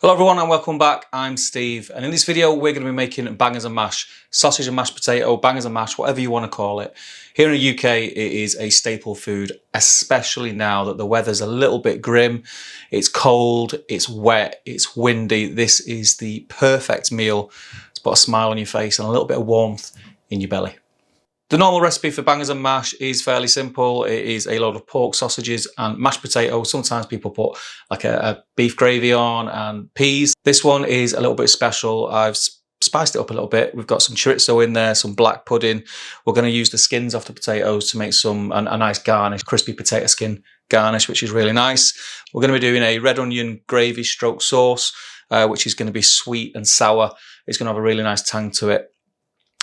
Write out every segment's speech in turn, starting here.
Hello everyone and welcome back. I'm Steve, and in this video we're going to be making bangers and mash, sausage and mashed potato, bangers and mash, whatever you want to call it. Here in the UK it is a staple food, especially now that the weather's a little bit grim. It's cold, it's wet, it's windy. This is the perfect meal to put a smile on your face and a little bit of warmth in your belly. The normal recipe for bangers and mash is fairly simple. It is a load of pork sausages and mashed potatoes. Sometimes people put like a beef gravy on and peas. This one is a little bit special. I've spiced it up a little bit. We've got some chorizo in there, some black pudding. We're going to use the skins off the potatoes to make a nice garnish, crispy potato skin garnish, which is really nice. We're going to be doing a red onion gravy stroke sauce, which is going to be sweet and sour. It's going to have a really nice tang to it.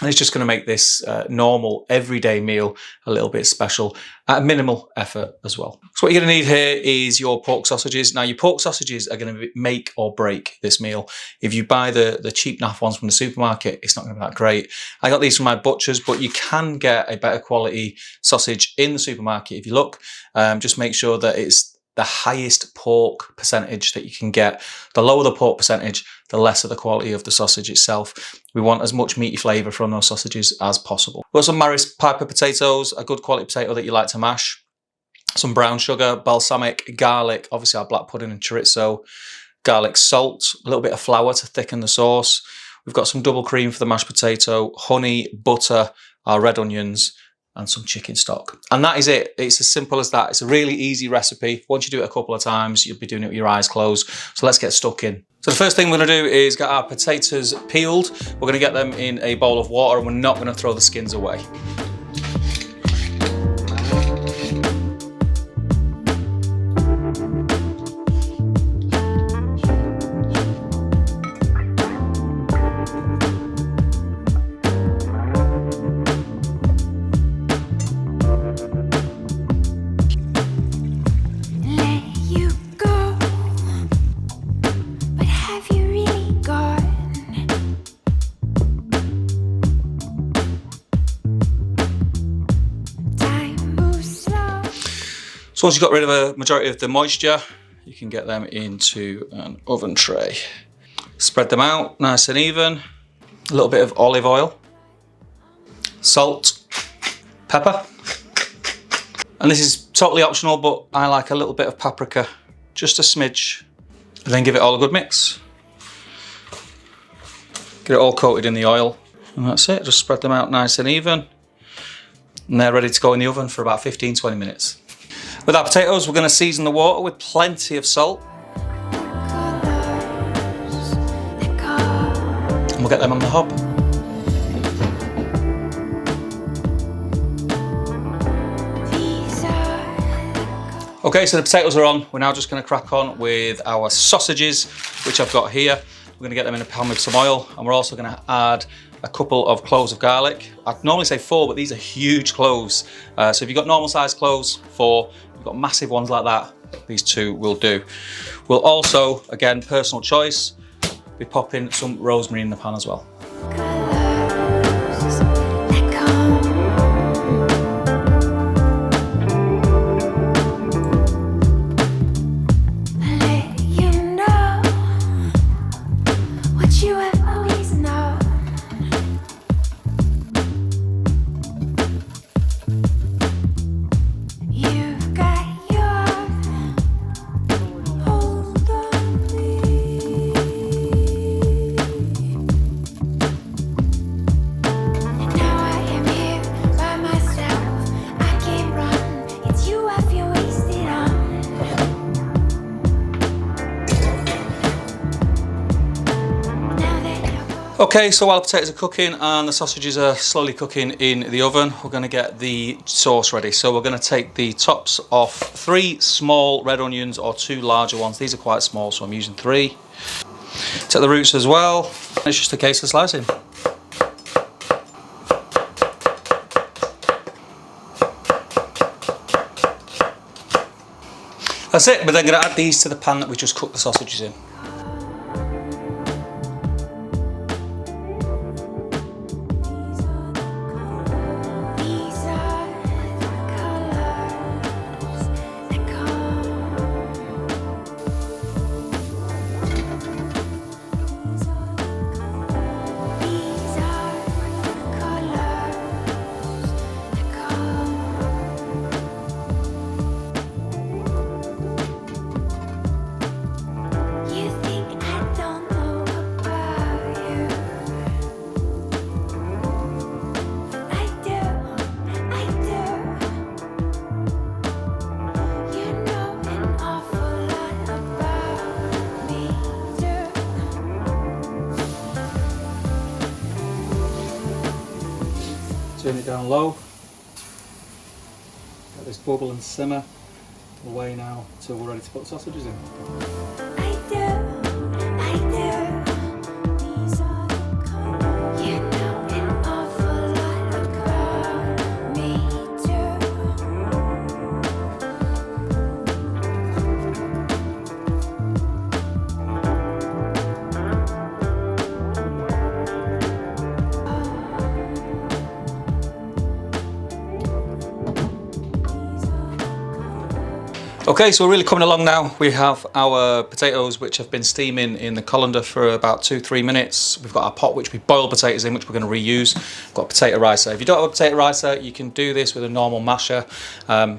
And it's just going to make this normal, everyday meal a little bit special at minimal effort as well. So what you're going to need here is your pork sausages. Now, your pork sausages are going to make or break this meal. If you buy the cheap naff ones from the supermarket, it's not going to be that great. I got these from my butcher's, but you can get a better quality sausage in the supermarket if you look. Just make sure that it's the highest pork percentage that you can get. The lower the pork percentage, the lesser the quality of the sausage itself. We want as much meaty flavour from those sausages as possible. We've got some Maris Piper potatoes, a good quality potato that you like to mash, some brown sugar, balsamic, garlic, obviously our black pudding and chorizo, garlic salt, a little bit of flour to thicken the sauce. We've got some double cream for the mashed potato, honey, butter, our red onions, and some chicken stock. And that is it. It's as simple as that. It's a really easy recipe. Once you do it a couple of times, you'll be doing it with your eyes closed. So let's get stuck in. So the first thing we're going to do is get our potatoes peeled. We're going to get them in a bowl of water, and we're not going to throw the skins away. So once you've got rid of a majority of the moisture, you can get them into an oven tray. Spread them out nice and even. A little bit of olive oil, salt, pepper. And this is totally optional, but I like a little bit of paprika, just a smidge. And then give it all a good mix. Get it all coated in the oil. And that's it, just spread them out nice and even. And they're ready to go in the oven for about 15-20 minutes. With our potatoes, we're going to season the water with plenty of salt. And we'll get them on the hob. Okay, so the potatoes are on. We're now just going to crack on with our sausages, which I've got here. We're going to get them in a pan with some oil, and we're also going to add a couple of cloves of garlic. I'd normally say 4, but these are huge cloves. So if you've got normal sized cloves, 4. If you've got massive ones like that, these 2 will do. We'll also, again, personal choice, be popping some rosemary in the pan as well. Okay, so while the potatoes are cooking and the sausages are slowly cooking in the oven, we're going to get the sauce ready. So we're going to take the tops off 3 small red onions or 2 larger ones. These are quite small, so I'm using 3. Take the roots as well. It's just a case of slicing. That's it. We're then going to add these to the pan that we just cooked the sausages in. turn it down low. Let this bubble and simmer away now till we're ready to put the sausages in. Okay, so we're really coming along now. We have our potatoes which have been steaming in the colander for about 2-3 minutes. We've got our pot which we boil potatoes in, which we're going to reuse. We've got a potato ricer. If you don't have a potato ricer, you can do this with a normal masher.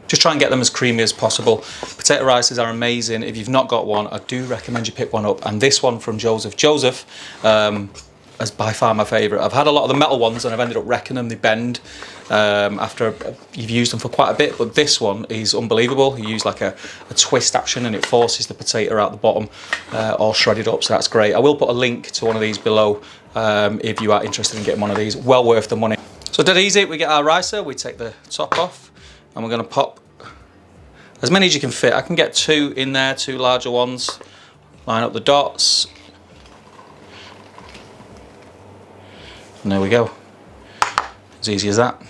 Just try and get them as creamy as possible. Potato ricers are amazing. If you've not got one, I do recommend you pick one up. And this one from Joseph is by far my favourite. I've had a lot of the metal ones and I've ended up wrecking them. They bend after you've used them for quite a bit, but this one is unbelievable. You use like a twist action and it forces the potato out the bottom all shredded up, so that's great. I will put a link to one of these below if you are interested in getting one of these. Well worth the money. So dead easy, we get our ricer, we take the top off and we're going to pop as many as you can fit. I can get 2 in there, 2 larger ones. Line up the dots. And there we go. As easy as that.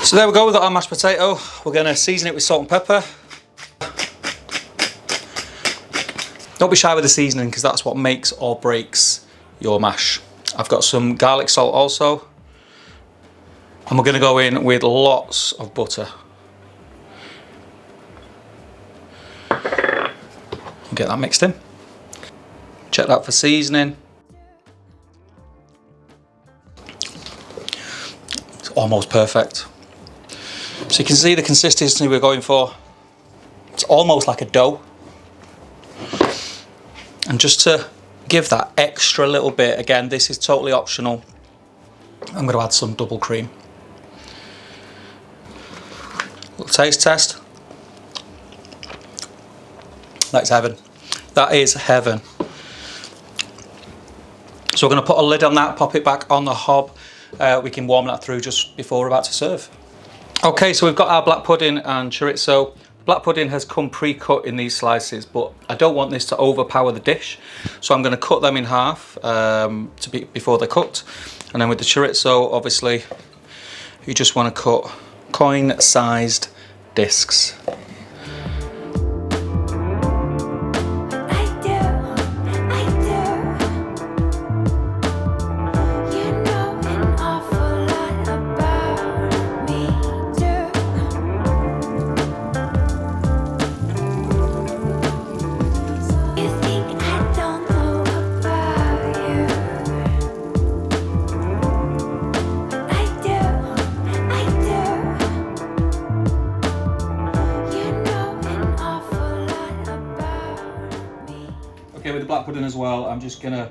So there we go, we've got our mashed potato. We're going to season it with salt and pepper. Don't be shy with the seasoning because that's what makes or breaks your mash. I've got some garlic salt also. And we're going to go in with lots of butter. Get that mixed in. Check that for seasoning. Almost perfect. So you can see the consistency we're going for. It's almost like a dough. And just to give that extra little bit, again, this is totally optional, I'm going to add some double cream. Little taste test. That's heaven. That is heaven. So we're going to put a lid on that, pop it back on the hob. We can warm that through just before we're about to serve. Okay, so we've got our black pudding and chorizo. Black pudding has come pre-cut in these slices, but I don't want this to overpower the dish, so I'm going to cut them in half before they're cooked. And then with the chorizo, obviously, you just want to cut coin-sized discs. Okay, with the black pudding as well, I'm just gonna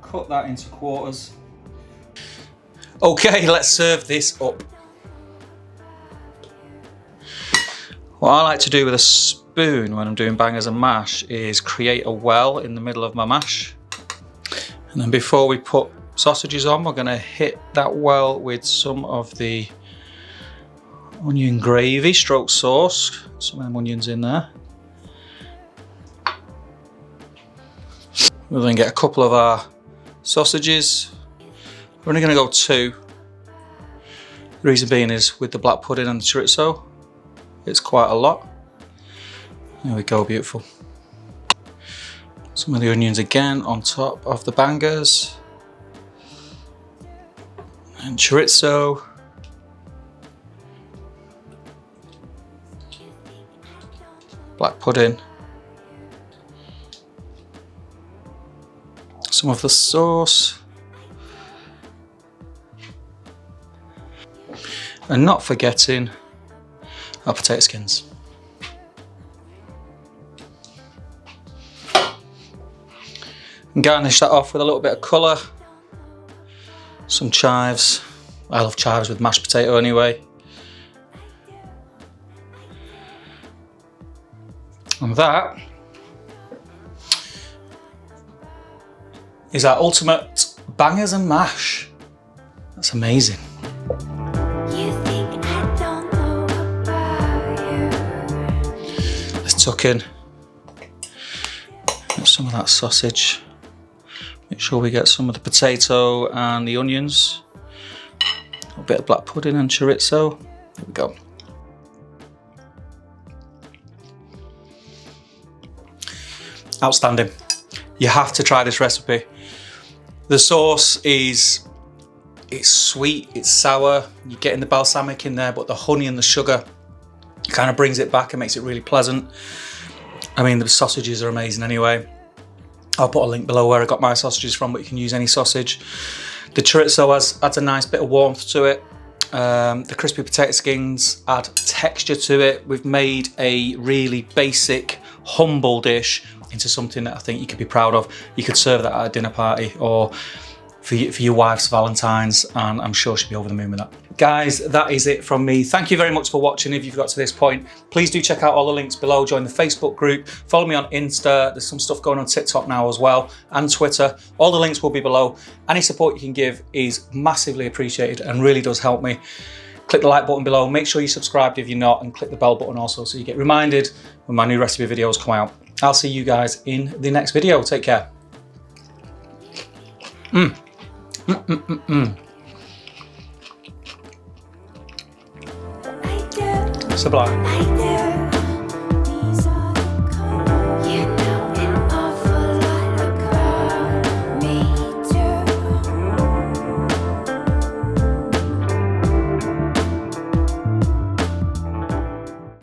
cut that into quarters. Okay, let's serve this up. What I like to do with a spoon when I'm doing bangers and mash is create a well in the middle of my mash. And then before we put sausages on, we're gonna hit that well with some of the onion gravy stroke sauce. Some of them onions in there. We'll then get a couple of our sausages. We're only going to go 2. The reason being is with the black pudding and the chorizo, it's quite a lot. There we go, beautiful. Some of the onions again on top of the bangers. And chorizo. Black pudding. Some of the sauce. And not forgetting our potato skins. And garnish that off with a little bit of colour. Some chives. I love chives with mashed potato anyway. And that is our ultimate bangers and mash. That's amazing. Let's tuck in some of that sausage. Make sure we get some of the potato and the onions. A bit of black pudding and chorizo. There we go. Outstanding. You have to try this recipe. The sauce it's sweet, it's sour. You're getting the balsamic in there, but the honey and the sugar kind of brings it back and makes it really pleasant. I mean, the sausages are amazing anyway. I'll put a link below where I got my sausages from, but you can use any sausage. The chorizo adds a nice bit of warmth to it. The crispy potato skins add texture to it. We've made a really basic, humble dish into something that I think you could be proud of. You could serve that at a dinner party or for your wife's Valentine's, and I'm sure she'll be over the moon with that. Guys, that is it from me. Thank you very much for watching. If you've got to this point, please do check out all the links below. Join the Facebook group, follow me on Insta. There's some stuff going on TikTok now as well, and Twitter. All the links will be below. Any support you can give is massively appreciated and really does help me. Click the like button below. Make sure you're subscribed if you're not, and click the bell button also so you get reminded when my new recipe videos come out. I'll see you guys in the next video. Take care. Sublime.